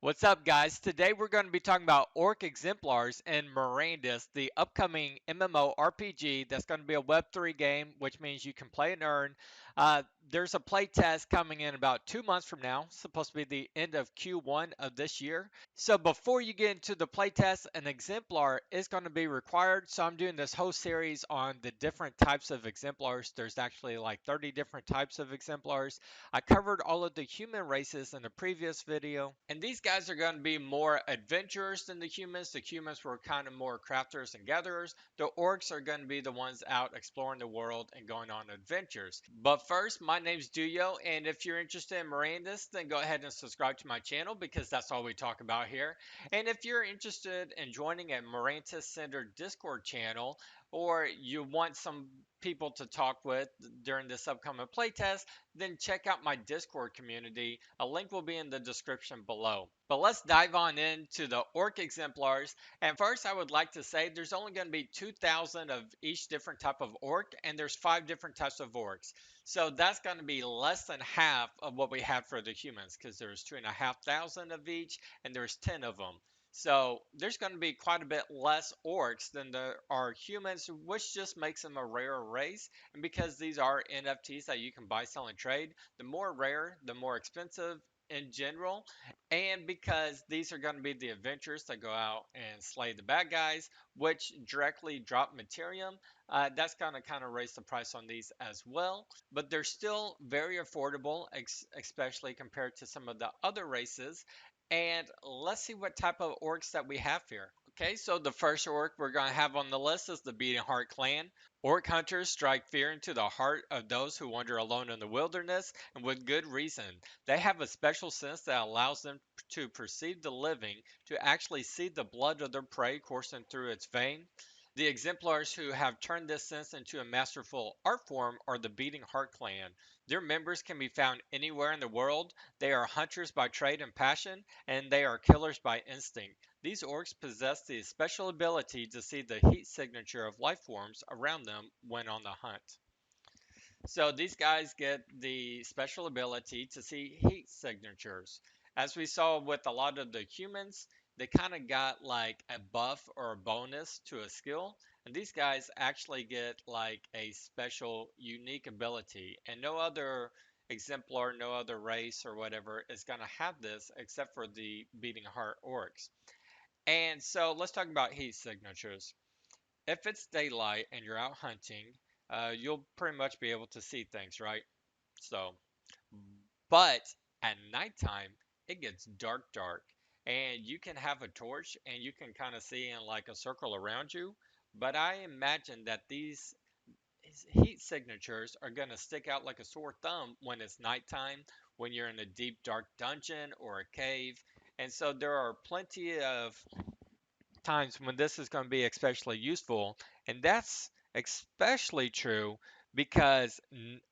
What's up, guys? Today we're going to be talking about Orc Exemplars and Mirandus, the upcoming mmorpg that's going to be a Web3 game, which means you can play and earn. There's a play test coming in about 2 months from now, supposed to be the end of Q1 of this year. So before you get into the playtest, an exemplar is going to be required. So I'm doing this whole series on the different types of exemplars. There's actually like 30 different types of exemplars. I covered all of the human races in the previous video, and these guys are going to be more adventurers than the humans. The humans were kind of more crafters and gatherers. The orcs are going to be the ones out exploring the world and going on adventures. But first, my name's Duyo, and if you're interested in Mirandus, then go ahead and subscribe to my channel because that's all we talk about here. And if you're interested in joining a Mirandus centered Discord channel, or you want some people to talk with during this upcoming playtest, then check out my Discord community. A link will be in the description below. But let's dive on into the Orc exemplars. And first, I would like to say there's only going to be 2,000 of each different type of orc, and there's 5 different types of orcs. So that's going to be less than half of what we have for the humans, because there's 2,500 of each, and there's 10 of them. So there's going to be quite a bit less orcs than there are humans, which just makes them a rare race. And because these are NFTs that you can buy, sell, and trade, the more rare, the more expensive in general. And because these are going to be the adventures that go out and slay the bad guys, which directly drop Materium, that's going to kind of raise the price on these as well. But they're still very affordable, especially compared to some of the other races. And let's see what type of orcs that we have here. Okay, so the first orc we're going to have on the list is the Beating Heart Clan. Orc hunters strike fear into the heart of those who wander alone in the wilderness, and with good reason. They have a special sense that allows them to perceive the living, to actually see the blood of their prey coursing through its vein. The exemplars who have turned this sense into a masterful art form are the Beating Heart Clan. Their members can be found anywhere in the world. They are hunters by trade and passion, and they are killers by instinct. These orcs possess the special ability to see the heat signature of life forms around them when on the hunt. So these guys get the special ability to see heat signatures. As we saw with a lot of the humans, they kind of got like a buff or a bonus to a skill. And these guys actually get like a special unique ability. And no other exemplar, no other race or whatever is going to have this except for the beating heart orcs. And so let's talk about heat signatures. If it's daylight and you're out hunting, you'll pretty much be able to see things, right? So, but at nighttime, it gets dark, dark, and you can have a torch and you can kind of see in like a circle around you. But I imagine that these heat signatures are going to stick out like a sore thumb when it's nighttime, when you're in a deep, dark dungeon or a cave. And so there are plenty of times when this is going to be especially useful. And that's especially true because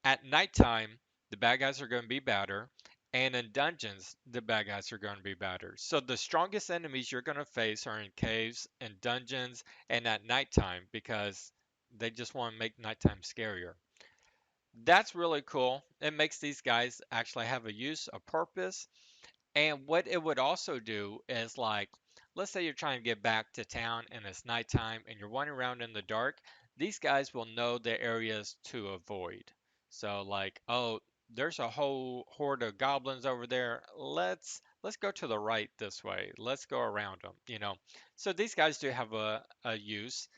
at nighttime, the bad guys are going to be better. And in dungeons, the bad guys are going to be better. So the strongest enemies you're going to face are in caves and dungeons and at nighttime because they just want to make nighttime scarier. That's really cool. It makes these guys actually have a use, a purpose, and what it would also do is like, let's say you're trying to get back to town and it's nighttime and you're wandering around in the dark, these guys will know the areas to avoid. So like, oh, there's a whole horde of goblins over there. Let's go to the right this way. Let's go around them. So these guys do have a use.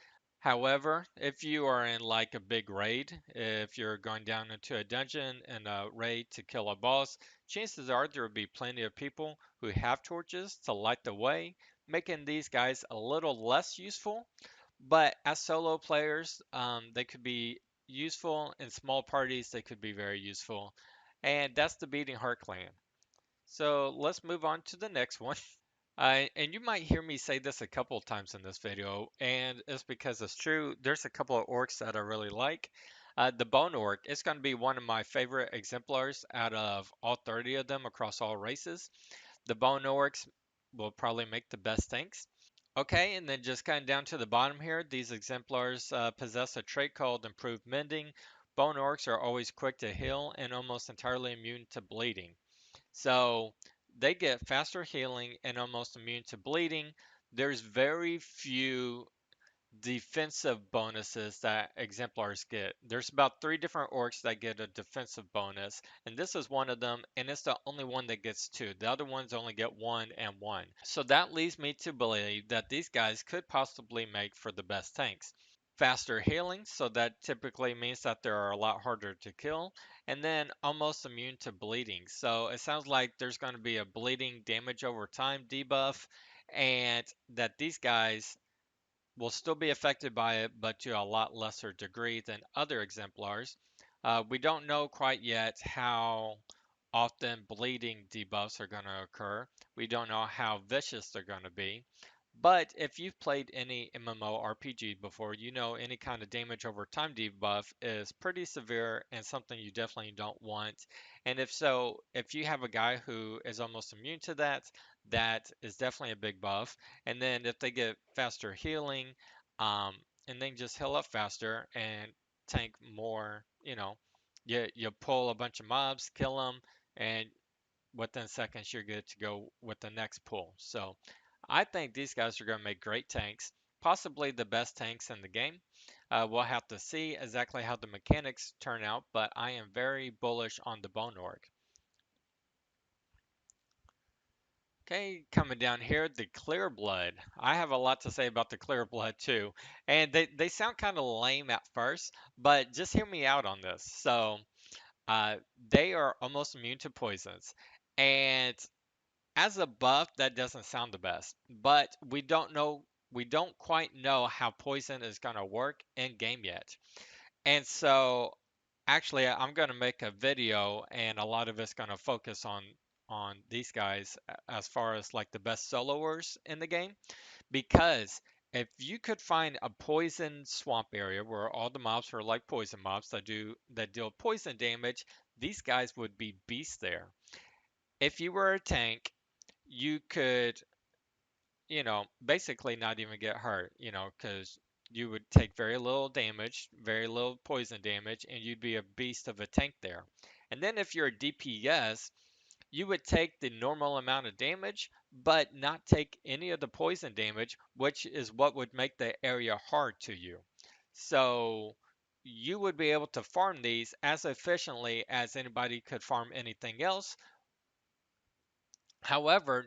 However, if you are in like a big raid, if you're going down into a dungeon and a raid to kill a boss, chances are there will be plenty of people who have torches to light the way, making these guys a little less useful. But as solo players, they could be useful. In small parties, they could be very useful. And that's the Beating Heart Clan. So let's move on to the next one. And you might hear me say this a couple of times in this video, and it's because it's true. There's a couple of orcs that I really like. The Bone Orc is going to be one of my favorite exemplars out of all 30 of them across all races. The Bone Orcs will probably make the best tanks. Okay, and then just kind of down to the bottom here, these exemplars possess a trait called Improved Mending. Bone Orcs are always quick to heal and almost entirely immune to bleeding. So they get faster healing and almost immune to bleeding. There's very few defensive bonuses that exemplars get. There's about three different orcs that get a defensive bonus, and this is one of them, and it's the only one that gets two. The other ones only get one and one. So that leads me to believe that these guys could possibly make for the best tanks. Faster healing, so that typically means that they're a lot harder to kill, and then almost immune to bleeding. So it sounds like there's going to be a bleeding damage over time debuff, and that these guys will still be affected by it, but to a lot lesser degree than other exemplars. We don't know quite yet how often bleeding debuffs are going to occur. We don't know how vicious they're going to be. But if you've played any MMORPG before, you know any kind of damage over time debuff is pretty severe and something you definitely don't want. And if so, if you have a guy who is almost immune to that, that is definitely a big buff. And then if they get faster healing, um, and then just heal up faster and tank more, you pull a bunch of mobs, kill them, and within seconds you're good to go with the next pull. So I think these guys are going to make great tanks, possibly the best tanks in the game. We'll have to see exactly how the mechanics turn out, but I am very bullish on the Bone Orc. Okay, coming down here, the Clear Blood. I have a lot to say about the Clear Blood too, and they sound kind of lame at first, but just hear me out on this. So, uh, they are almost immune to poisons, and as a buff, that doesn't sound the best, but we don't quite know how poison is going to work in game yet. And so actually I'm going to make a video and a lot of it's going to focus on these guys as far as like the best soloers in the game because if you could find a poison swamp area where all the mobs are like poison mobs that deal poison damage, these guys would be beasts there. If you were a tank, you could, basically not even get hurt, because you would take very little damage, very little poison damage, and you'd be a beast of a tank there. And then if you're a DPS, you would take the normal amount of damage, but not take any of the poison damage, which is what would make the area hard to you. So you would be able to farm these as efficiently as anybody could farm anything else. However,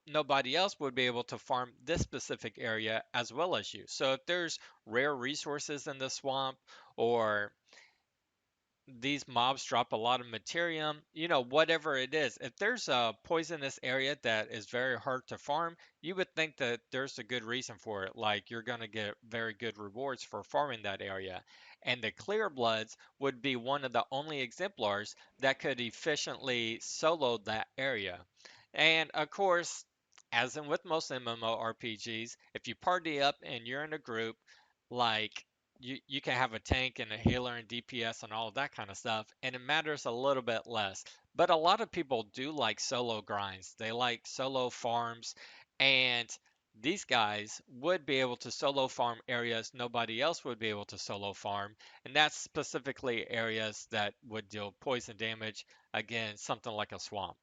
nobody else would be able to farm this specific area as well as you. So if there's rare resources in the swamp or these mobs drop a lot of Materium, whatever it is, if there's a poisonous area that is very hard to farm, you would think that there's a good reason for it. Like you're going to get very good rewards for farming that area. And the Clear Bloods would be one of the only exemplars that could efficiently solo that area. And of course, as in with most MMORPGs, if you party up and you're in a group, like you can have a tank and a healer and DPS and all of that kind of stuff, and it matters a little bit less. But a lot of people do like solo grinds. They like solo farms, and these guys would be able to solo farm areas nobody else would be able to solo farm, and that's specifically areas that would deal poison damage, again, something like a swamp.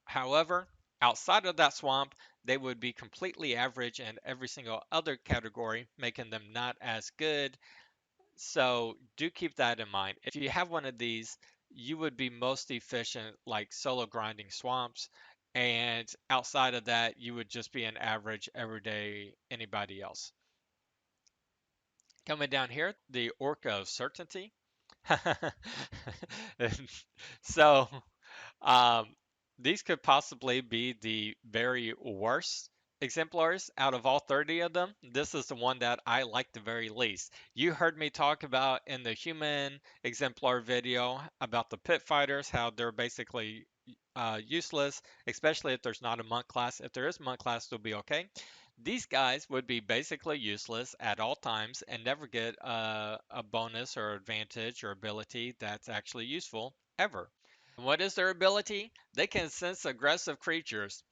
However, outside of that swamp, they would be completely average in every single other category, making them not as good. So do keep that in mind. If you have one of these, you would be most efficient like solo grinding swamps. And outside of that, you would just be an average everyday anybody else. Coming down here, the Orca of Certainty. So Um, these could possibly be the very worst exemplars out of all 30 of them. This is the one that I like the very least. You heard me talk about in the human exemplar video about the pit fighters, how they're basically useless, especially if there's not a monk class. If there is a monk class, they'll be okay. These guys would be basically useless at all times and never get a bonus or advantage or ability that's actually useful ever. What is their ability? They can sense aggressive creatures.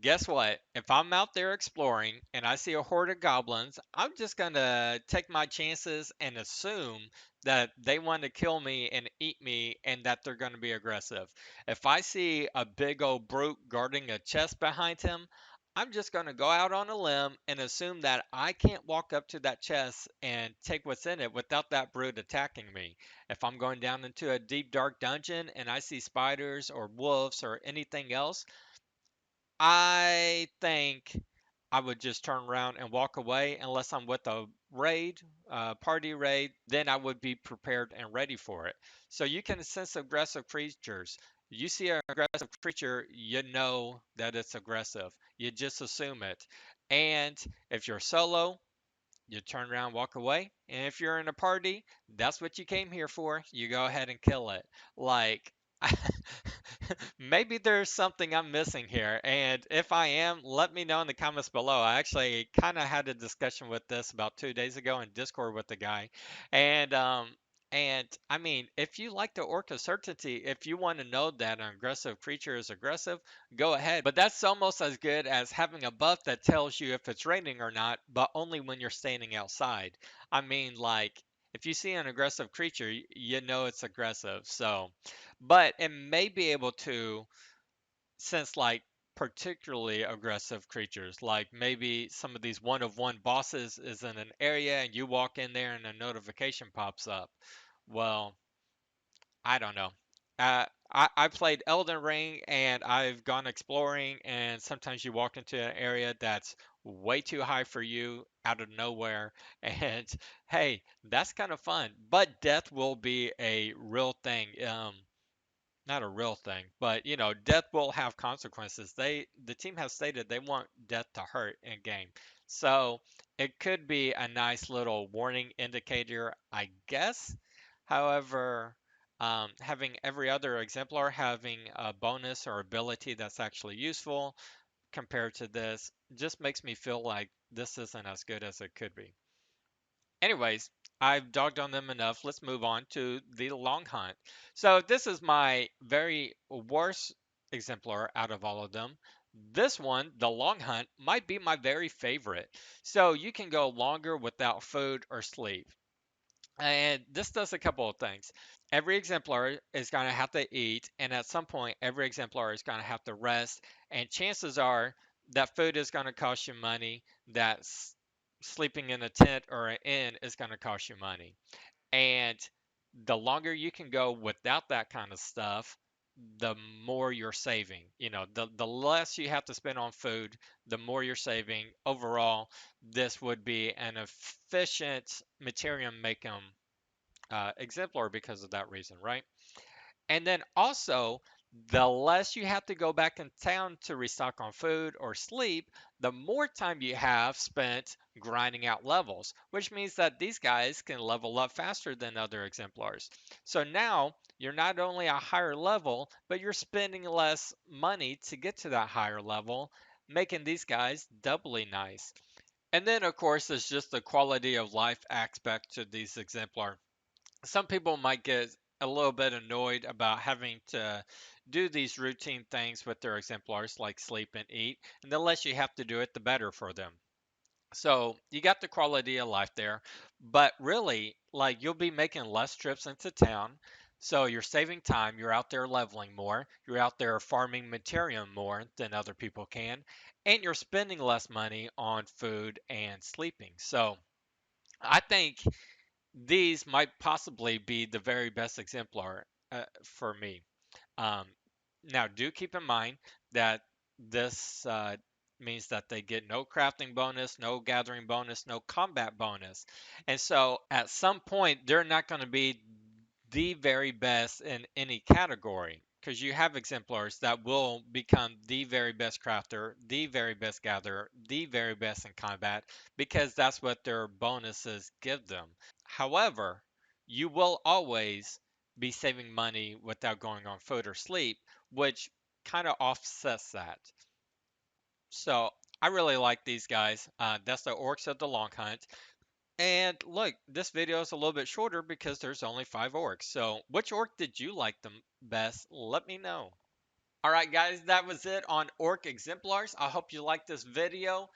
Guess what? If I'm out there exploring and I see a horde of goblins, I'm just gonna take my chances and assume that they want to kill me and eat me and that they're gonna be aggressive. If I see a big old brute guarding a chest behind him, I'm just gonna go out on a limb and assume that I can't walk up to that chest and take what's in it without that brute attacking me. If I'm going down into a deep dark dungeon and I see spiders or wolves or anything else, I think I would just turn around and walk away unless I'm with a raid, party raid, then I would be prepared and ready for it. So you can sense aggressive creatures. You see an aggressive creature, you know that it's aggressive. You just assume it. And if you're solo, you turn around, walk away. And if you're in a party, that's what you came here for. You go ahead and kill it. Like, maybe there's something I'm missing here. And if I am, let me know in the comments below. I actually kind of had a discussion with this about 2 days ago in Discord with the guy. And, I mean, if you like the Orca certainty, if you want to know that an aggressive creature is aggressive, go ahead. But that's almost as good as having a buff that tells you if it's raining or not, but only when you're standing outside. I mean, like, if you see an aggressive creature, you know it's aggressive. So, but it may be able to sense like particularly aggressive creatures, like maybe some of these one of one bosses is in an area and you walk in there and a notification pops up. Well, I don't know. I played Elden Ring and I've gone exploring, and sometimes you walk into an area that's way too high for you out of nowhere. And hey, that's kind of fun. But death will be a real thing. Not a real thing, but death will have consequences. The team has stated they want death to hurt in game. So it could be a nice little warning indicator, I guess. However, having every other exemplar having a bonus or ability that's actually useful compared to this just makes me feel like this isn't as good as it could be. Anyways, I've dogged on them enough. Let's move on to the long hunt. So this is my very worst exemplar out of all of them. This one, the long hunt, might be my very favorite. So you can go longer without food or sleep. And this does a couple of things. Every exemplar is going to have to eat, and at some point, every exemplar is going to have to rest. And chances are that food is going to cost you money, that sleeping in a tent or an inn is going to cost you money. And the longer you can go without that kind of stuff, the more you're saving. The less you have to spend on food, the more you're saving. Overall, this would be an efficient Materium make 'em exemplar because of that reason, right? And then also, the less you have to go back in town to restock on food or sleep, the more time you have spent grinding out levels, which means that these guys can level up faster than other exemplars. So now you're not only a higher level, but you're spending less money to get to that higher level, making these guys doubly nice. And then, of course, there's just the quality of life aspect to these exemplar. Some people might get a little bit annoyed about having to do these routine things with their exemplars like sleep and eat, and the less you have to do it, the better for them. So you got the quality of life there, but really, like, you'll be making less trips into town. So you're saving time, you're out there leveling more, you're out there farming Materium more than other people can, and you're spending less money on food and sleeping. So I think these might possibly be the very best exemplar for me. Um, Now, do keep in mind that this means that they get no crafting bonus, no gathering bonus, no combat bonus. And so at some point, they're not going to be the very best in any category because you have exemplars that will become the very best crafter, the very best gatherer, the very best in combat because that's what their bonuses give them. However, you will always be saving money without going on food or sleep, which kind of offsets that. So I really like these guys. That's the Orcs of the Long Hunt. And look, this video is a little bit shorter because there's only 5 orcs. So which orc did you like the best? Let me know. Alright guys, that was it on Orc Exemplars. I hope you liked this video.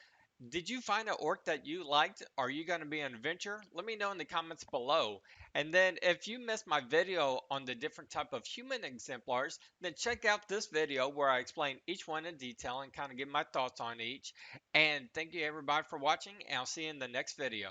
Did you find an orc that you liked? Are you going to be an adventurer? Let me know in the comments below. And then if you missed my video on the different type of human exemplars, then check out this video where I explain each one in detail and kind of give my thoughts on each. And thank you everybody for watching, and I'll see you in the next video.